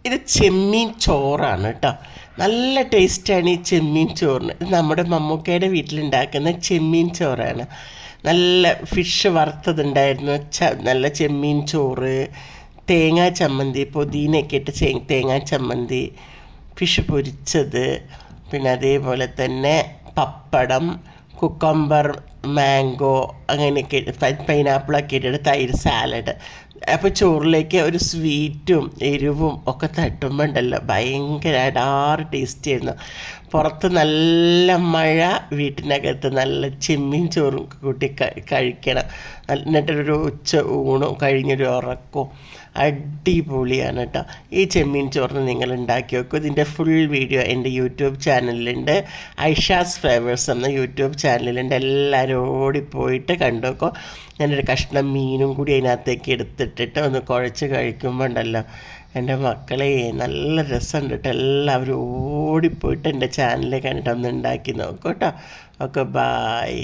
ഇത് ചെമ്മീൻ ചോറാണ് കേട്ടോ. നല്ല ടേസ്റ്റാണ് ഈ ചെമ്മീൻ ചോറിന്. ഇത് നമ്മുടെ മമ്മൂക്കയുടെ വീട്ടിലുണ്ടാക്കുന്ന ചെമ്മീൻ ചോറാണ്. നല്ല ഫിഷ് വറുത്തതുണ്ടായിരുന്നു, നല്ല ചെമ്മീൻ ചോറ്, തേങ്ങാ ചമ്മന്തി, പുതിനയൊക്കെ ഇട്ട് തേങ്ങാ ചമ്മന്തി, ഫിഷ് പൊരിച്ചത്, പിന്നെ അതേപോലെ തന്നെ പപ്പടം, കുക്കമ്പർ, മാംഗോ, അങ്ങനെയൊക്കെ പൈനാപ്പിളൊക്കെ ഇട്ടിട്ട് തൈര് സാലഡ്. അപ്പോൾ ചോറിലേക്ക് ഒരു സ്വീറ്റും എരിവും ഒക്കെ തട്ടുമ്പോണ്ടല്ലോ ഭയങ്കര അടാറ് ടേസ്റ്റി ആയിരുന്നു. പുറത്ത് നല്ല മഴ, വീട്ടിനകത്ത് നല്ല ചെമ്മീൻ ചോറും കൂട്ടി കഴിക്കണം. എന്നിട്ടൊരു ഉച്ച ഊണും കഴിഞ്ഞൊരു ഉറക്കവും അടിപൊളിയാണ് കേട്ടോ. ഈ ചെമ്മീൻ ചോറിന് നിങ്ങൾ ഉണ്ടാക്കി വെക്കും. ഇതിൻ്റെ ഫുൾ വീഡിയോ എൻ്റെ യൂട്യൂബ് ചാനലിലുണ്ട്. ഐഷാസ് ഫ്ലേവേഴ്സ് എന്ന യൂട്യൂബ് ചാനലിലുണ്ട്. എല്ലാവരും ഓടിപ്പോയിട്ട് കണ്ടു വെക്കോ. ഞാനൊരു കഷ്ണം മീനും കൂടി അതിനകത്തേക്ക് എടുത്തിട്ടിട്ട് ഒന്ന് കുഴച്ച് കഴിക്കുമ്പോൾ ഉണ്ടല്ലോ എൻ്റെ മക്കളെ നല്ല രസമുണ്ട് കേട്ടോ. എല്ലാവരും ഓടിപ്പോയിട്ട് എൻ്റെ ചാനലിൽ കണ്ടിട്ട് ഒന്ന് ഉണ്ടാക്കി നോക്കൂ കേട്ടോ. Okay, bye.